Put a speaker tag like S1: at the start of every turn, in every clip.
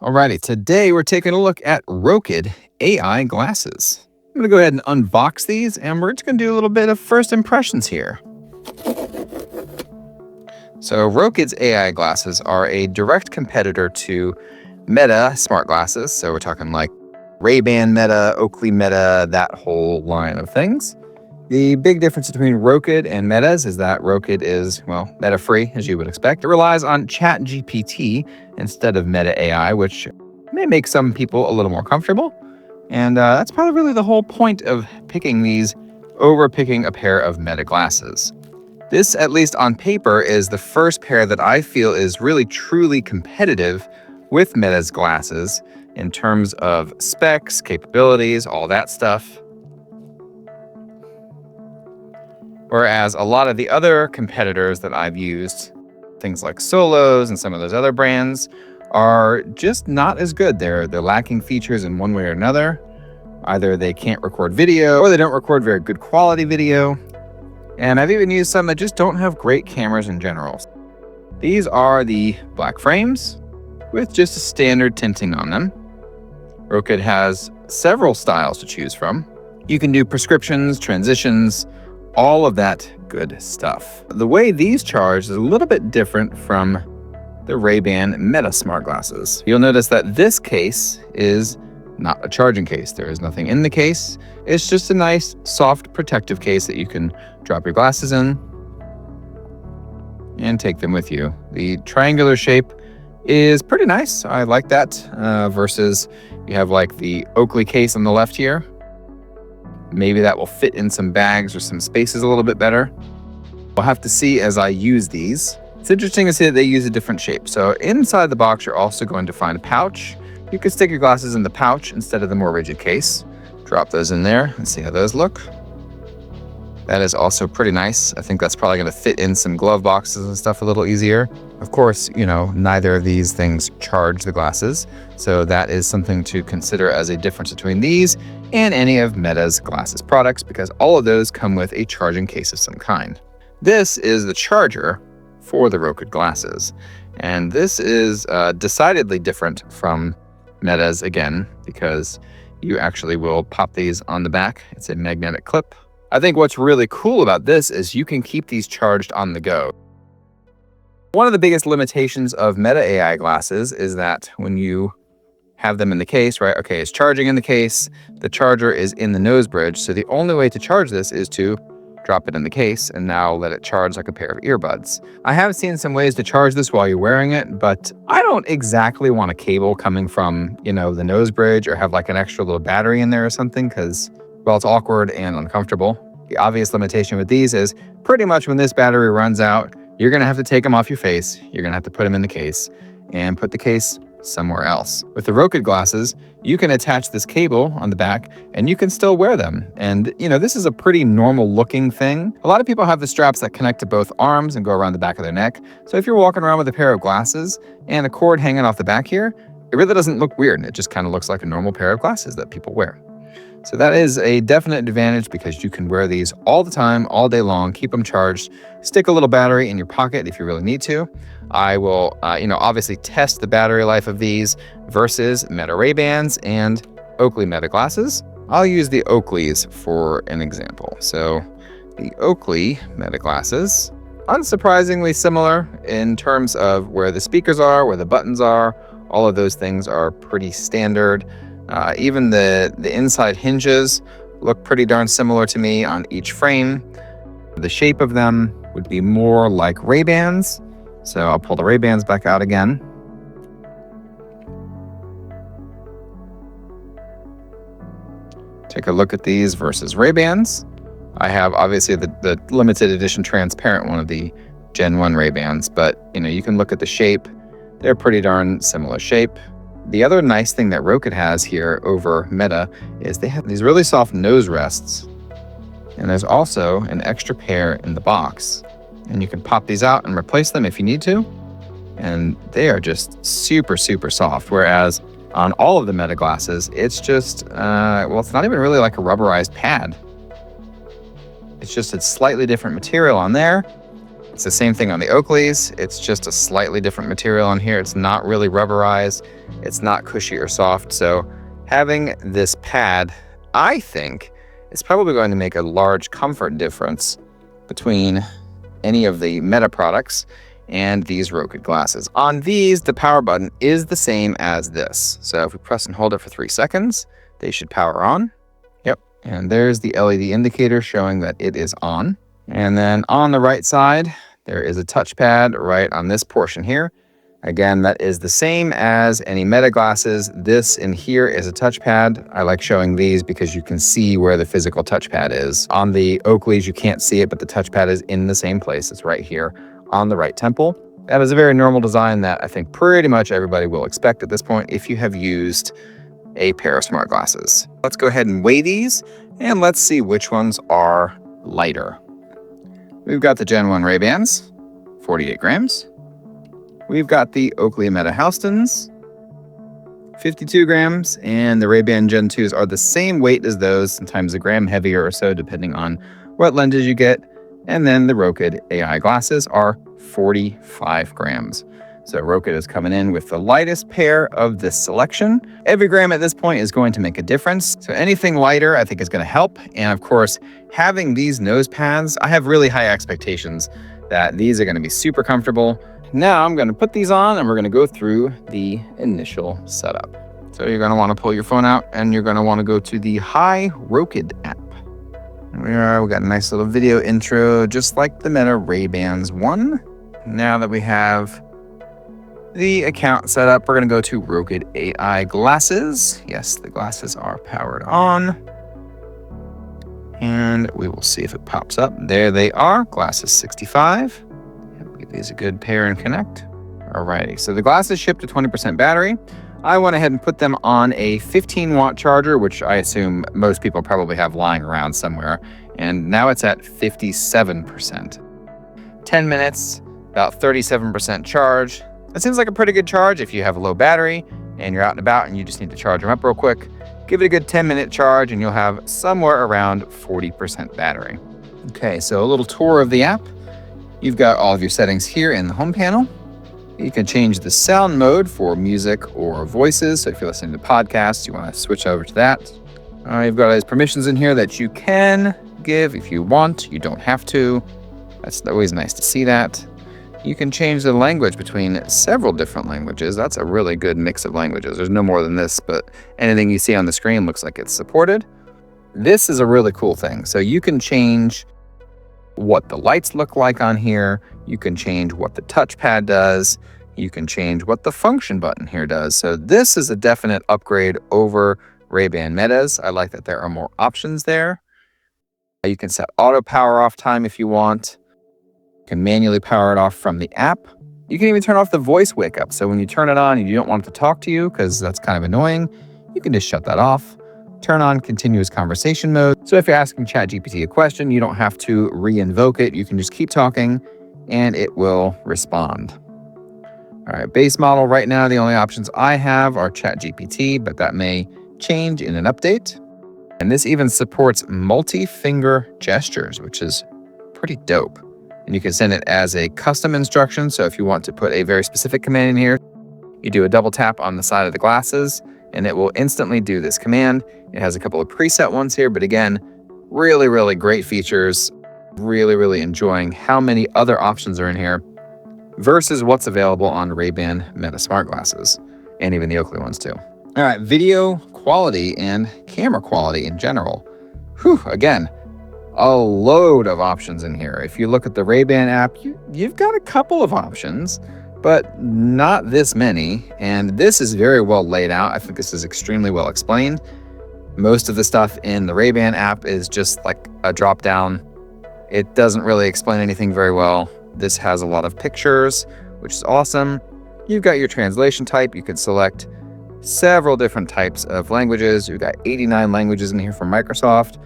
S1: Alrighty, today we're taking a look at Rokid AI Glasses. I'm going to go ahead and unbox these, and we're just going to do a little bit of first impressions here. So Rokid's AI glasses are a direct competitor to Meta smart glasses. So we're talking like Ray-Ban Meta, Oakley Meta, that whole line of things. The big difference between Rokid and Meta's is that Rokid is, well, Meta-free, as you would expect. It relies on ChatGPT instead of Meta AI, which may make some people a little more comfortable. And that's probably really the whole point of picking these over picking a pair of Meta glasses. This, at least on paper, is the first pair that I feel is really truly competitive with Meta's glasses in terms of specs, capabilities, all that stuff. Whereas a lot of the other competitors that I've used, things like Solos and some of those other brands, are just not as good. They're lacking features in one way or another. Either they can't record video or they don't record very good quality video. And I've even used some that just don't have great cameras in general. These are the black frames with just a standard tinting on them. Rokid has several styles to choose from. You can do prescriptions, transitions, all of that good stuff. The way these charge is a little bit different from the Ray-Ban Meta smart glasses. You'll notice that this case is not a charging case. There is nothing in the case. It's just a nice, soft, protective case that you can drop your glasses in and take them with you. The triangular shape is pretty nice. I like that versus you have like the Oakley case on the left here. Maybe that will fit in some bags or some spaces a little bit better. We'll have to see as I use these. It's interesting to see that they use a different shape. So inside the box, you're also going to find a pouch. You can stick your glasses in the pouch instead of the more rigid case. Drop those in there and see how those look. That is also pretty nice. I think that's probably going to fit in some glove boxes and stuff a little easier. Of course, neither of these things charge the glasses. So that is something to consider as a difference between these and any of Meta's glasses products, because all of those come with a charging case of some kind. This is the charger for the Rokid glasses. And this is decidedly different from Meta's again, because you actually will pop these on the back. It's a magnetic clip. I think what's really cool about this is you can keep these charged on the go. One of the biggest limitations of Meta AI glasses is that when you have them in the case, right? Okay, it's charging in the case. The charger is in the nose bridge. So the only way to charge this is to drop it in the case and now let it charge like a pair of earbuds. I have seen some ways to charge this while you're wearing it, but I don't exactly want a cable coming from, the nose bridge or have like an extra little battery in there or something because, well, it's awkward and uncomfortable. The obvious limitation with these is pretty much when this battery runs out, you're going to have to take them off your face. You're going to have to put them in the case and put the case somewhere else. With the Rokid glasses, you can attach this cable on the back and you can still wear them. And, this is a pretty normal looking thing. A lot of people have the straps that connect to both arms and go around the back of their neck. So if you're walking around with a pair of glasses and a cord hanging off the back here, it really doesn't look weird. It just kind of looks like a normal pair of glasses that people wear. So that is a definite advantage because you can wear these all the time, all day long, keep them charged, stick a little battery in your pocket if you really need to. I will, obviously test the battery life of these versus Meta Ray-Bans and Oakley Meta glasses. I'll use the Oakleys for an example. So the Oakley Meta glasses, unsurprisingly similar in terms of where the speakers are, where the buttons are. All of those things are pretty standard. Even the inside hinges look pretty darn similar to me on each frame. The shape of them would be more like Ray-Bans. So I'll pull the Ray-Bans back out again. Take a look at these versus Ray-Bans. I have obviously the limited edition transparent one of the Gen 1 Ray-Bans, but you can look at the shape. They're pretty darn similar shape. The other nice thing that Rokid has here over Meta is they have these really soft nose rests. And there's also an extra pair in the box. And you can pop these out and replace them if you need to. And they are just super, super soft. Whereas on all of the Meta glasses, it's just, it's not even really like a rubberized pad. It's just a slightly different material on there. It's the same thing on the Oakleys. It's just a slightly different material on here. It's not really rubberized. It's not cushy or soft. So having this pad, I think, is probably going to make a large comfort difference between any of the Meta products and these Rokid glasses. On these, the power button is the same as this. So if we press and hold it for 3 seconds, they should power on. Yep. And there's the LED indicator showing that it is on. And then on the right side, there is a touchpad right on this portion here. Again, that is the same as any Meta glasses. This in here is a touchpad. I like showing these because you can see where the physical touchpad is. On the Oakleys, you can't see it, but the touchpad is in the same place. It's right here on the right temple. That is a very normal design that I think pretty much everybody will expect at this point if you have used a pair of smart glasses. Let's go ahead and weigh these and let's see which ones are lighter. We've got the Gen 1 Ray-Bans, 48 grams. We've got the Oakley Meta Houstons, 52 grams, and the Ray-Ban Gen 2s are the same weight as those, sometimes a gram heavier or so, depending on what lenses you get. And then the Rokid AI glasses are 45 grams. So Rokid is coming in with the lightest pair of this selection. Every gram at this point is going to make a difference. So anything lighter, I think, is going to help. And of course, having these nose pads, I have really high expectations that these are going to be super comfortable. Now I'm going to put these on and we're going to go through the initial setup. So you're going to want to pull your phone out and you're going to want to go to the Hi Rokid app. There we got a nice little video intro, just like the Meta Ray-Bans one. Now that we have the account set up, we're going to go to Rokid AI Glasses. Yes, the glasses are powered on. And we will see if it pops up. There they are, glasses 65. Give these a good pair and connect. Alrighty, so the glasses ship to 20% battery. I went ahead and put them on a 15-watt charger, which I assume most people probably have lying around somewhere. And now it's at 57%. 10 minutes, about 37% charge. That seems like a pretty good charge if you have a low battery and you're out and about and you just need to charge them up real quick. Give it a good 10-minute charge and you'll have somewhere around 40% battery. Okay, so a little tour of the app. You've got all of your settings here in the home panel. You can change the sound mode for music or voices. So if you're listening to podcasts, you want to switch over to that. You've got all these permissions in here that you can give if you want. You don't have to. That's always nice to see that. You can change the language between several different languages. That's a really good mix of languages. There's no more than this, but anything you see on the screen looks like it's supported. This is a really cool thing. So you can change what the lights look like on here. You can change what the touchpad does. You can change what the function button here does. So this is a definite upgrade over Ray-Ban Metas. I like that there are more options there. You can set auto power off time if you want. You can manually power it off from the app. You can even turn off the voice wake up. So when you turn it on and you don't want it to talk to you because that's kind of annoying, you can just shut that off. Turn on continuous conversation mode. So if you're asking ChatGPT a question, you don't have to re-invoke it. You can just keep talking and it will respond. All right, base model right now, the only options I have are ChatGPT, but that may change in an update. And this even supports multi-finger gestures, which is pretty dope. And you can send it as a custom instruction. So if you want to put a very specific command in here, you do a double tap on the side of the glasses and it will instantly do this command. It has a couple of preset ones here, but again, really, really great features. Really, really enjoying how many other options are in here versus what's available on Ray-Ban Meta smart glasses and even the Oakley ones too. All right, video quality and camera quality in general. Whew, again, a load of options in here. If you look at the Ray-Ban app, you've got a couple of options, but not this many. And this is very well laid out. I think this is extremely well explained. Most of the stuff in the Ray-Ban app is just like a drop down. It doesn't really explain anything very well. This has a lot of pictures, which is awesome. You've got your translation type. You can select several different types of languages. You've got 89 languages in here from Microsoft.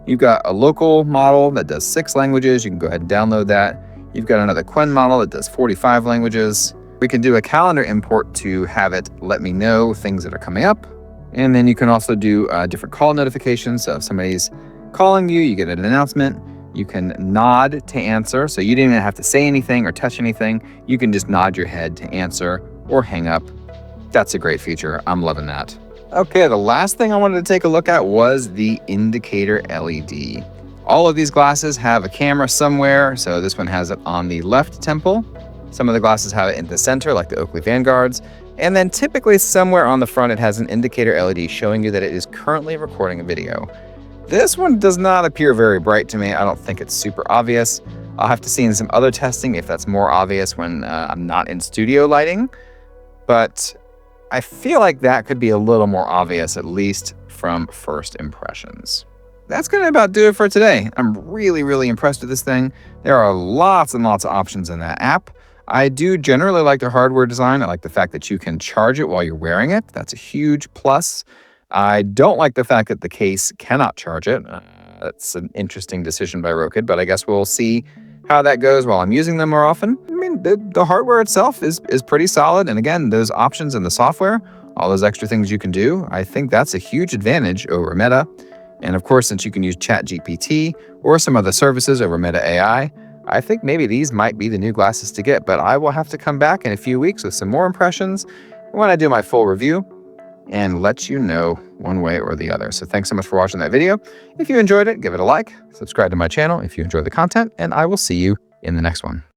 S1: You've got a local model that does 6 languages. You can go ahead and download that. You've got another Quen model that does 45 languages. We can do a calendar import to have it let me know things that are coming up. And then you can also do different call notifications. So if somebody's calling you, you get an announcement. You can nod to answer, so you didn't even have to say anything or touch anything. You can just nod your head to answer or hang up. That's a great feature. I'm loving that. Okay, the last thing I wanted to take a look at was the indicator LED. All of these glasses have a camera somewhere, so this one has it on the left temple. Some of the glasses have it in the center, like the Oakley Vanguards, and then typically somewhere on the front it has an indicator LED showing you that it is currently recording a video. This one does not appear very bright to me. I don't think it's super obvious. I'll have to see in some other testing if that's more obvious when I'm not in studio lighting, but I feel like that could be a little more obvious, at least from first impressions. That's going to about do it for today. I'm really impressed with this thing. There are lots and lots of options in that app. I do generally like the hardware design. I like the fact that you can charge it while you're wearing it. That's a huge plus. I don't like the fact that the case cannot charge it. That's an interesting decision by Rokid, but I guess we'll see how that goes while I'm using them more often. I mean, the hardware itself is pretty solid. And again, those options in the software, all those extra things you can do, I think that's a huge advantage over Meta. And of course, since you can use ChatGPT or some other services over Meta AI, I think maybe these might be the new glasses to get, but I will have to come back in a few weeks with some more impressions when I do my full review and let you know one way or the other. So thanks so much for watching that video. If you enjoyed it, give it a like, subscribe to my channel if you enjoy the content, and I will see you in the next one.